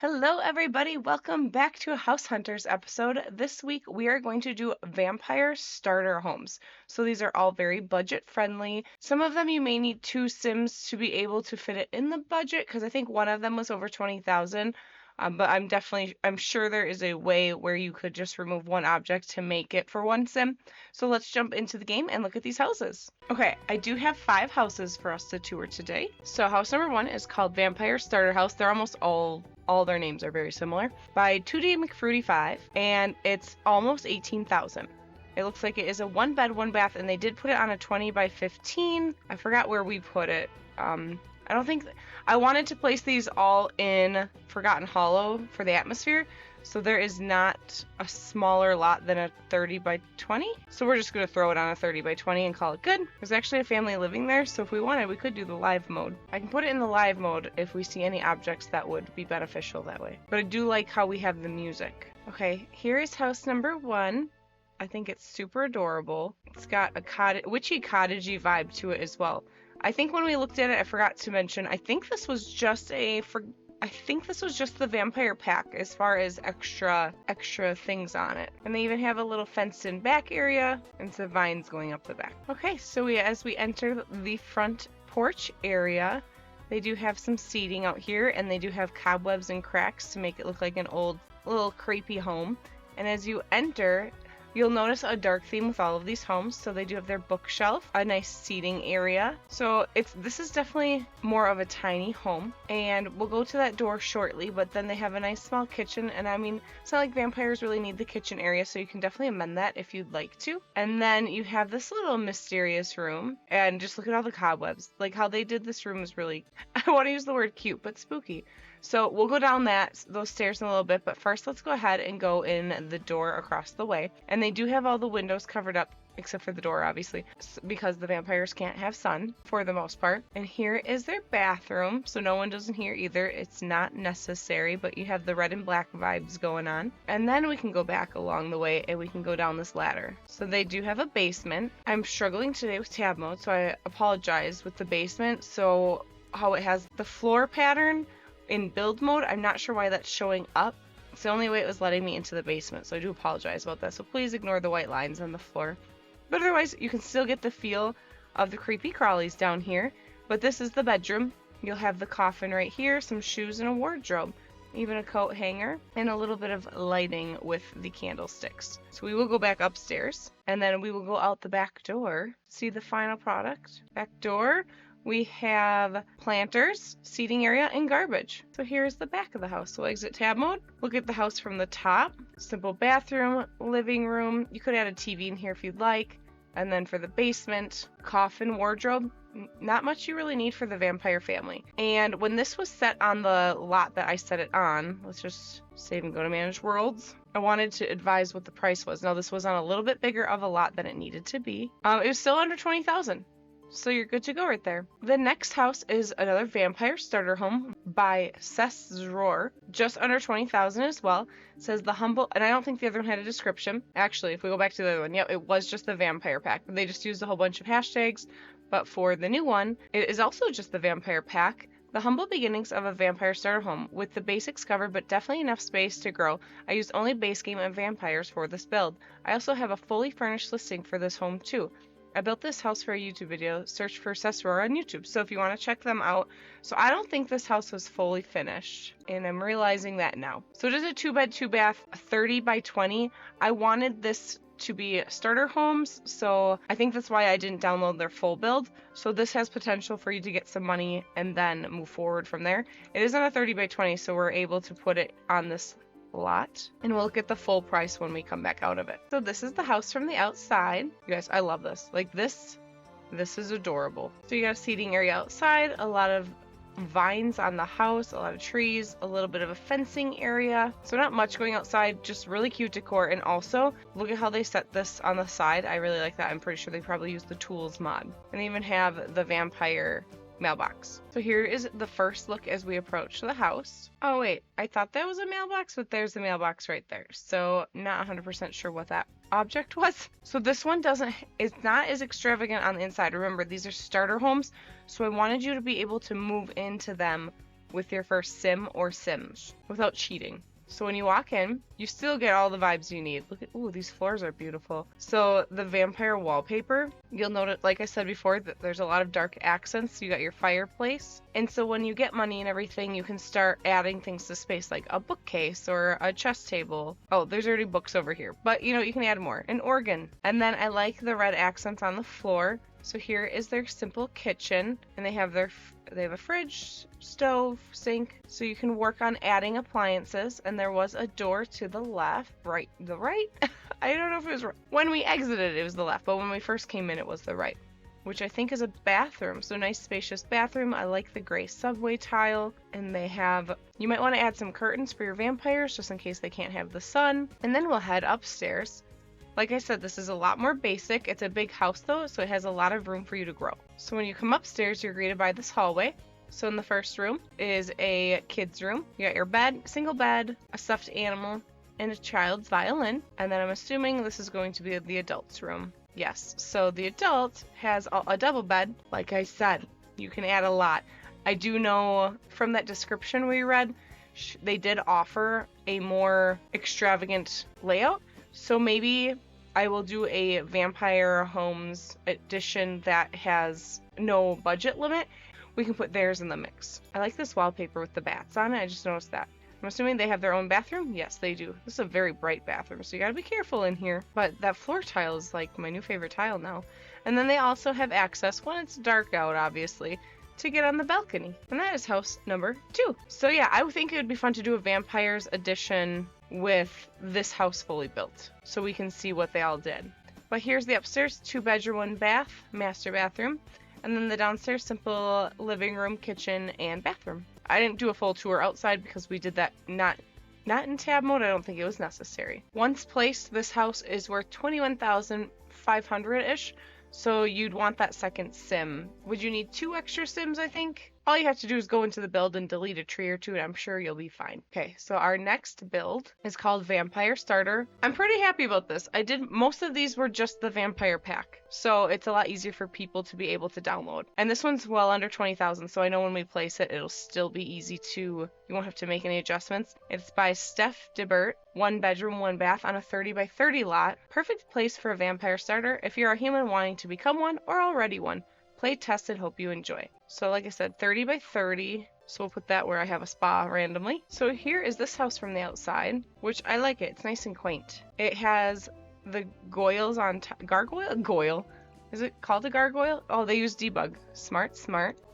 Hello, everybody. Welcome back to a House Hunters episode. This week we are going to do vampire starter homes. So these are all very budget friendly. Some of them you may need 2 Sims to be able to fit it in the budget because I think one of them was over 20,000. But I'm sure there is a way where you could just remove one object to make it for 1 Sim. So let's jump into the game and look at these houses. Okay, I do have 5 houses for us to tour today. So house number 1 is called Vampire Starter House. They're almost all their names are very similar, by 2D McFruity 5, and it's almost 18,000. It looks like it is a 1 bed, 1 bath, and they did put it on a 20 by 15. I forgot where we put it. I don't think I wanted to place these all in Forgotten Hollow for the atmosphere, so there is not a smaller lot than a 30 by 20. So we're just going to throw it on a 30 by 20 and call it good. There's actually a family living there, so if we wanted, we could do the live mode. I can put it in the live mode if we see any objects that would be beneficial that way. But I do like how we have the music. Okay, here is house number 1. I think it's super adorable. It's got a witchy cottagey vibe to it as well. I think when we looked at it, I forgot to mention, I think this was just the vampire pack as far as extra things on it. And they even have a little fenced in back area and some vines going up the back. Okay, so as we enter the front porch area, they do have some seating out here, and they do have cobwebs and cracks to make it look like an old little creepy home. And as you enter, you'll notice a dark theme with all of these homes. So they do have their bookshelf, a nice seating area. So this is definitely more of a tiny home, and we'll go to that door shortly, but then they have a nice small kitchen. And I mean, it's not like vampires really need the kitchen area, so you can definitely amend that if you'd like to. And then you have this little mysterious room, and just look at all the cobwebs. Like how they did this room is really, I want to use the word cute, but spooky. So we'll go down those stairs in a little bit, but first let's go ahead and go in the door across the way. And they do have all the windows covered up, except for the door, obviously, because the vampires can't have sun for the most part. And here is their bathroom, so no one doesn't hear either. It's not necessary, but you have the red and black vibes going on. And then we can go back along the way and we can go down this ladder. So they do have a basement. I'm struggling today with tab mode, so I apologize with the basement. So how it has the floor pattern in build mode, I'm not sure why that's showing up. It's the only way it was letting me into the basement, so I do apologize about that. So please ignore the white lines on the floor. But otherwise, you can still get the feel of the creepy crawlies down here. But this is the bedroom. You'll have the coffin right here, some shoes and a wardrobe, even a coat hanger, and a little bit of lighting with the candlesticks. So we will go back upstairs, and then we will go out the back door, see the final product. Back door. We have planters, seating area, and garbage. So here's the back of the house. So exit tab mode. Look at the house from the top. Simple bathroom, living room. You could add a TV in here if you'd like. And then for the basement, coffin, wardrobe. Not much you really need for the vampire family. And when this was set on the lot that I set it on, let's just save and go to Manage Worlds. I wanted to advise what the price was. Now this was on a little bit bigger of a lot than it needed to be. It was still under 20,000. So you're good to go right there. The next house is another vampire starter home by Seth's Roar, just under 20,000 as well. It says the humble, and I don't think the other one had a description. Actually, if we go back to the other one, yep, it was just the vampire pack. They just used a whole bunch of hashtags. But for the new one, it is also just the vampire pack. The humble beginnings of a vampire starter home, with the basics covered but definitely enough space to grow. I used only base game and vampires for this build. I also have a fully furnished listing for this home too. I built this house for a YouTube video. Search for Seth's Roar on YouTube. So if you want to check them out. So I don't think this house was fully finished, and I'm realizing that now. So it is a 2-bed, 2-bath, 30 by 20. I wanted this to be starter homes, so I think that's why I didn't download their full build. So this has potential for you to get some money and then move forward from there. It is on a 30 by 20, so we're able to put it on this lot, and we'll get the full price when we come back out of it. So this is the house from the outside. You guys, I love this. Like this is adorable. So you got a seating area outside, a lot of vines on the house, a lot of trees, a little bit of a fencing area. So not much going outside, just really cute decor. And also look at how they set this on the side. I really like that. I'm pretty sure they probably used the tools mod. And they even have the vampire mailbox. So here is the first look as we approach the house. Oh wait, I thought that was a mailbox, but there's the mailbox right there. So not 100% sure what that object was. So this one it's not as extravagant on the inside. Remember, these are starter homes, so I wanted you to be able to move into them with your first sim or sims without cheating. So when you walk in, you still get all the vibes you need. Look at, ooh, these floors are beautiful. So the vampire wallpaper, you'll notice, like I said before, that there's a lot of dark accents. You got your fireplace. And so when you get money and everything, you can start adding things to space, like a bookcase or a chess table. Oh, there's already books over here. But, you know, you can add more. An organ. And then I like the red accents on the floor. So here is their simple kitchen, and they have a fridge, stove, sink, so you can work on adding appliances. And there was a door to the left, right? I don't know if it was right. When we exited, it was the left, but when we first came in, it was the right, which I think is a bathroom. So nice spacious bathroom. I like the gray subway tile, and you might want to add some curtains for your vampires just in case they can't have the sun. And then we'll head upstairs. Like I said, this is a lot more basic. It's a big house though, so it has a lot of room for you to grow. So when you come upstairs, you're greeted by this hallway. So in the first room is a kid's room. You got your bed, single bed, a stuffed animal, and a child's violin. And then I'm assuming this is going to be the adult's room. Yes, so the adult has a double bed. Like I said, you can add a lot. I do know from that description we read, they did offer a more extravagant layout. So maybe I will do a Vampire Homes edition that has no budget limit. We can put theirs in the mix. I like this wallpaper with the bats on it. I just noticed that. I'm assuming they have their own bathroom? Yes, they do. This is a very bright bathroom, so you gotta be careful in here. But that floor tile is like my new favorite tile now. And then they also have access, when it's dark out obviously, to get on the balcony. And that is house number 2. So yeah, I would think it would be fun to do a Vampires edition with this house fully built, so we can see what they all did. But here's the upstairs, 2-bedroom, 1 bath, master bathroom, and then the downstairs, simple living room, kitchen, and bathroom. I didn't do a full tour outside because we did that not in tab mode. I don't think it was necessary. Once placed, this house is worth $21,500-ish, so you'd want that second sim. Would you need 2 extra sims, I think? All you have to do is go into the build and delete a tree or 2, and I'm sure you'll be fine. Okay, so our next build is called Vampire Starter. I'm pretty happy about this. Most of these were just the Vampire Pack, so it's a lot easier for people to be able to download. And this one's well under 20,000, so I know when we place it, it'll still be easy to, you won't have to make any adjustments. It's by Steph Dibert, 1 bedroom, 1 bath on a 30 by 30 lot. Perfect place for a Vampire Starter if you're a human wanting to become one or already one. Play, test, and hope you enjoy. So like I said, 30 by 30. So we'll put that where I have a spa randomly. So here is this house from the outside, which I like it. It's nice and quaint. It has the goyles on top. Goyle? Is it called a gargoyle? Oh, they use debug. Smart.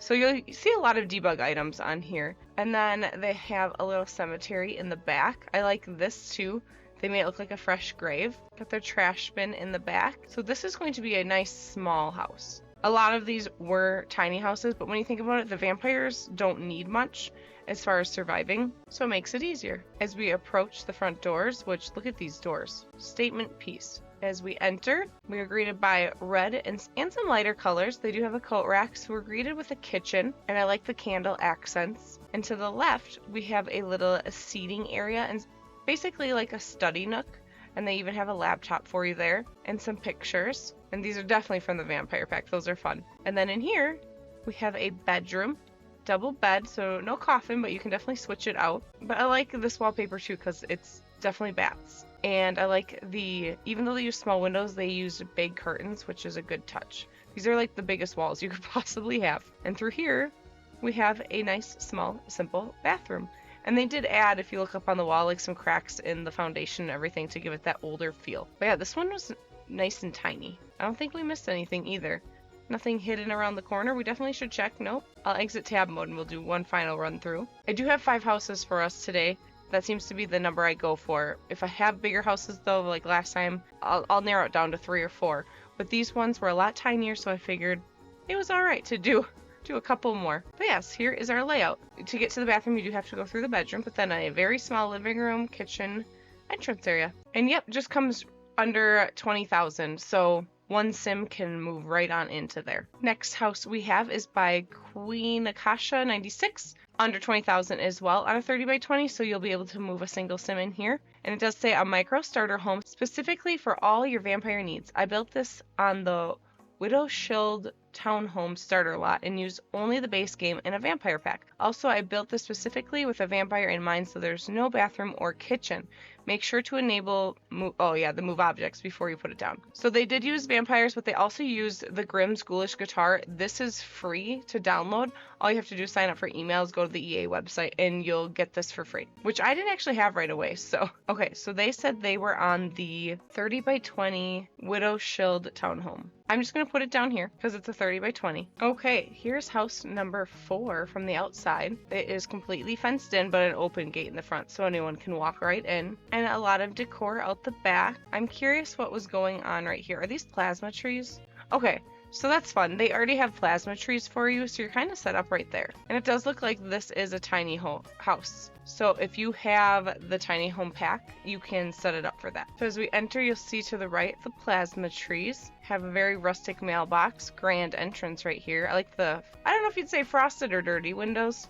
So you'll see a lot of debug items on here. And then they have a little cemetery in the back. I like this too. They made it look like a fresh grave. Got their trash bin in the back. So this is going to be a nice small house. A lot of these were tiny houses, but when you think about it, the vampires don't need much as far as surviving, so it makes it easier. As we approach the front doors, which, look at these doors, statement piece. As we enter, we are greeted by red and some lighter colors. They do have a coat rack, so we're greeted with a kitchen, and I like the candle accents. And to the left, we have a little seating area, and basically like a study nook. And they even have a laptop for you there, and some pictures. And these are definitely from the Vampire Pack. Those are fun. And then in here, we have a bedroom. Double bed, so no coffin, but you can definitely switch it out. But I like this wallpaper too, because it's definitely bats. And I like even though they use small windows, they use big curtains, which is a good touch. These are like the biggest walls you could possibly have. And through here, we have a nice, small, simple bathroom. And they did add, if you look up on the wall, like some cracks in the foundation and everything to give it that older feel. But yeah, this one was nice and tiny. I don't think we missed anything either. Nothing hidden around the corner. We definitely should check. Nope. I'll exit tab mode and we'll do one final run through. I do have 5 houses for us today. That seems to be the number I go for. If I have bigger houses though, like last time, I'll narrow it down to 3 or 4. But these ones were a lot tinier, so I figured it was alright to do a couple more. But yes, here is our layout. To get to the bathroom, you do have to go through the bedroom, but then a very small living room, kitchen, entrance area. And yep, just comes under 20,000, so 1 sim can move right on into there. Next house we have is by Queen Akasha 96, under 20,000 as well, on a 30 by 20, so you'll be able to move a single sim in here. And it does say a micro starter home specifically for all your vampire needs. I built this on the Widow Shield townhome starter lot and use only the base game in a vampire pack. Also, I built this specifically with a vampire in mind, so there's no bathroom or kitchen. Make sure to enable the move objects before you put it down. So they did use vampires, but they also used the Grimm's Ghoulish Guitar. This is free to download. All you have to do is sign up for emails, go to the EA website, and you'll get this for free, which I didn't actually have right away. So, okay, so they said they were on the 30 by 20 Widow Shield townhome. I'm just going to put it down here because it's a 30 by 20. Okay, here's house number 4 from the outside. It is completely fenced in, but an open gate in the front so anyone can walk right in. And a lot of decor out the back. I'm curious what was going on right here. Are these plasma trees? Okay, so that's fun. They already have plasma trees for you, so you're kind of set up right there. And it does look like this is a tiny house. So if you have the tiny home pack, you can set it up for that. So as we enter, you'll see to the right the plasma trees. Have a very rustic mailbox, grand entrance right here. I like I don't know if you'd say frosted or dirty windows.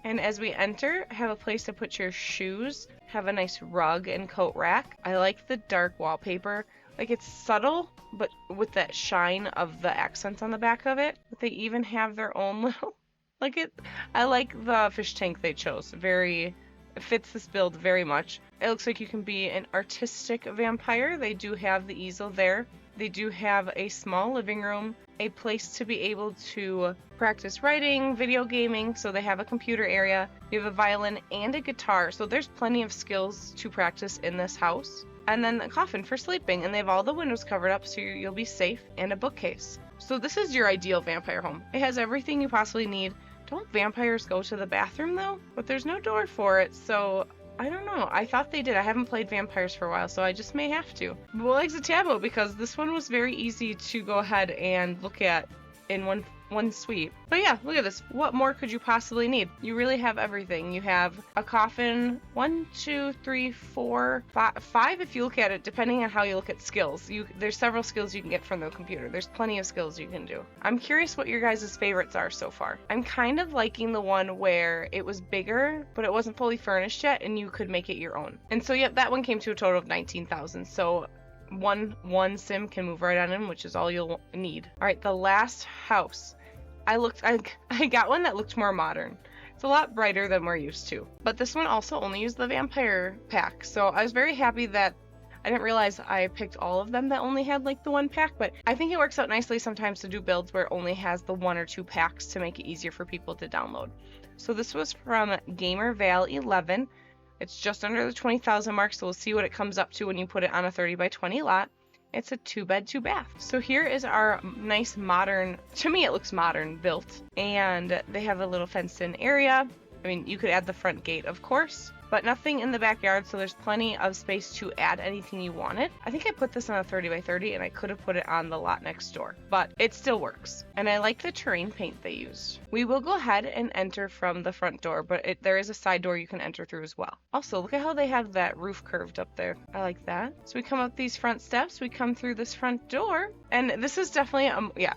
And as we enter, have a place to put your shoes. Have a nice rug and coat rack. I like the dark wallpaper. Like, it's subtle, but with that shine of the accents on the back of it. But they even have their own little, I like the fish tank they chose. It fits this build very much. It looks like you can be an artistic vampire. They do have the easel there. They do have a small living room, a place to be able to practice writing, video gaming, so they have a computer area. You have a violin and a guitar, so there's plenty of skills to practice in this house. And then the coffin for sleeping, and they have all the windows covered up so you'll be safe, and a bookcase. So this is your ideal vampire home. It has everything you possibly need. Don't vampires go to the bathroom though? But there's no door for it, so I don't know. I thought they did. I haven't played vampires for a while, so I just may have to. But we'll exit Tableau because this one was very easy to go ahead and look at in one sweep. But yeah, look at this. What more could you possibly need? You really have everything. You have a coffin, 1, 2, 3, 4, 5 if you look at it, depending on how you look at skills. There's several skills you can get from the computer. There's plenty of skills you can do. I'm curious what your guys' favorites are so far. I'm kind of liking the one where it was bigger, but it wasn't fully furnished yet, and you could make it your own. And so, yep, that one came to a total of 19,000. So one sim can move right on in, which is all you'll need. All right, the last house. I got one that looked more modern. It's a lot brighter than we're used to. But this one also only used the vampire pack. So I was very happy that I didn't realize I picked all of them that only had like the one pack, but I think it works out nicely sometimes to do builds where it only has the 1 or 2 packs to make it easier for people to download. So this was from GamerVal11. It's just under the 20,000 mark, so we'll see what it comes up to when you put it on a 30 by 20 lot. It's a 2-bed, 2-bath. So here is our nice modern, to me it looks modern, built. And they have a little fenced-in area. I mean, you could add the front gate, of course, but nothing in the backyard, so there's plenty of space to add anything you wanted. I think I put this on a 30 by 30, and I could have put it on the lot next door, but it still works. And I like the terrain paint they used. We will go ahead and enter from the front door, but there is a side door you can enter through as well. Also, look at how they have that roof curved up there. I like that. So we come up these front steps, we come through this front door, and this is definitely,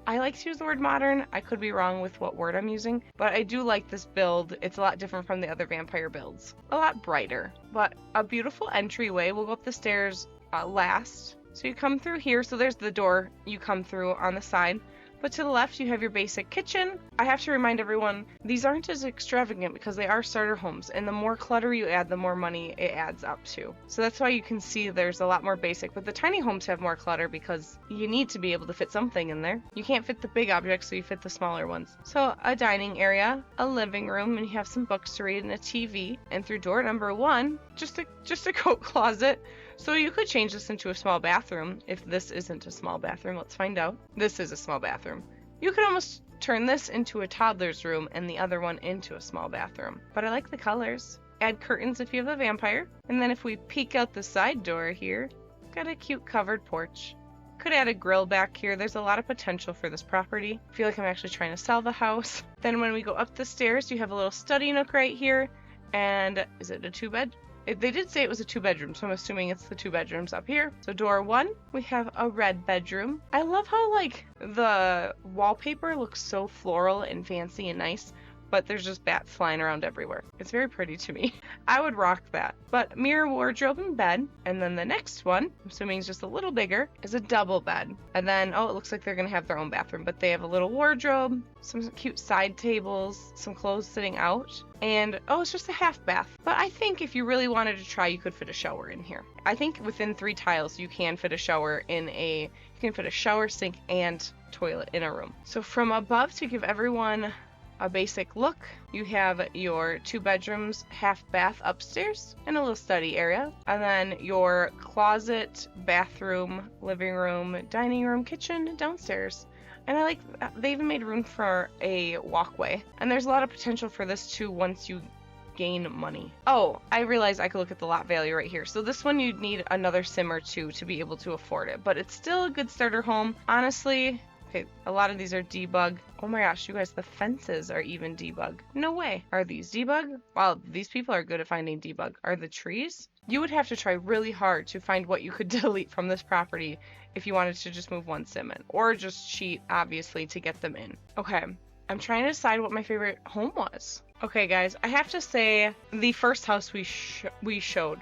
I like to use the word modern. I could be wrong with what word I'm using, but I do like this build. It's a lot different from the other vampire builds. A lot brighter, but a beautiful entryway. We'll go up the stairs last. So you come through here. So there's the door you come through on the side. But to the left, you have your basic kitchen. I have to remind everyone, these aren't as extravagant because they are starter homes, and the more clutter you add, the more money it adds up to. So that's why you can see there's a lot more basic, but the tiny homes have more clutter because you need to be able to fit something in there. You can't fit the big objects, so you fit the smaller ones. So a dining area, a living room, and you have some books to read and a TV. And through door number 1, just a coat closet. So you could change this into a small bathroom. If this isn't a small bathroom, let's find out. This is a small bathroom. You could almost turn this into a toddler's room and the other one into a small bathroom. But I like the colors. Add curtains if you have a vampire. And then if we peek out the side door here, got a cute covered porch. Could add a grill back here. There's a lot of potential for this property. I feel like I'm actually trying to sell the house. Then when we go up the stairs, you have a little study nook right here. And is it a 2-bed? They did say it was a 2-bedroom, so I'm assuming it's the 2 bedrooms up here. So door 1, we have a red bedroom. I love how like the wallpaper looks so floral and fancy and nice, but there's just bats flying around everywhere. It's very pretty to me. I would rock that. But mirror wardrobe and bed. And then the next one, I'm assuming is just a little bigger, is a double bed. And then, oh, it looks like they're going to have their own bathroom, but they have a little wardrobe, some cute side tables, some clothes sitting out, and oh, it's just a half bath. But I think if you really wanted to try, you could fit a shower in here. I think within 3 tiles, you can fit a shower you can fit a shower, sink, and toilet in a room. So from above, to give everyone a basic look, you have your 2 bedrooms, half bath upstairs, and a little study area, and then your closet, bathroom, living room, dining room, kitchen downstairs. And I like they even made room for a walkway, and there's a lot of potential for this too once you gain money. Oh, I realized I could look at the lot value right here. So this one you'd need another sim or 2 to be able to afford it, but it's still a good starter home. Honestly, okay, a lot of these are debug. Oh my gosh, you guys, the fences are even debug. No way. Are these debug? Wow, these people are good at finding debug. Are the trees? You would have to try really hard to find what you could delete from this property if you wanted to just move one sim in, or just cheat, obviously, to get them in. Okay, I'm trying to decide what my favorite home was. Okay, guys, I have to say the first house we showed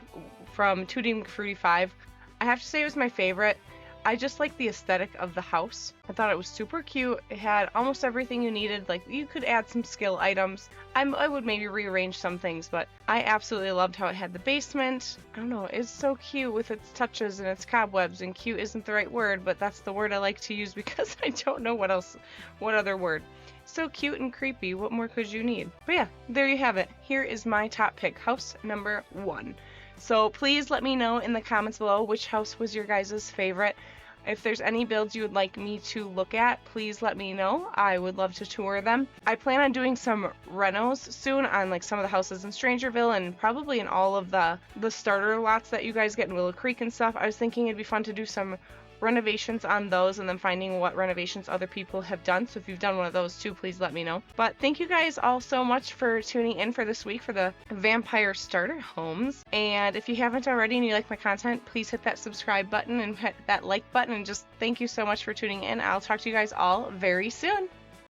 from Tutti Frutti 5, I have to say it was my favorite. I just like the aesthetic of the house. I thought it was super cute. It had almost everything you needed. Like, you could add some skill items. I would maybe rearrange some things, but I absolutely loved how it had the basement. I don't know, it's so cute with its touches and its cobwebs, and cute isn't the right word, but that's the word I like to use because I don't know what other word. So cute and creepy. What more could you need? But yeah, there you have it. Here is my top pick, house number 1. So please let me know in the comments below which house was your guys' favorite. If there's any builds you would like me to look at, please let me know. I would love to tour them. I plan on doing some renos soon on like some of the houses in Strangerville and probably in all of the starter lots that you guys get in Willow Creek and stuff. I was thinking it'd be fun to do some renovations on those and then finding what renovations other people have done. So if you've done one of those too, please let me know. But thank you guys all so much for tuning in for this week for the vampire starter homes. And if you haven't already and you like my content, please hit that subscribe button and hit that like button, and just thank you so much for tuning in. I'll talk to you guys all very soon.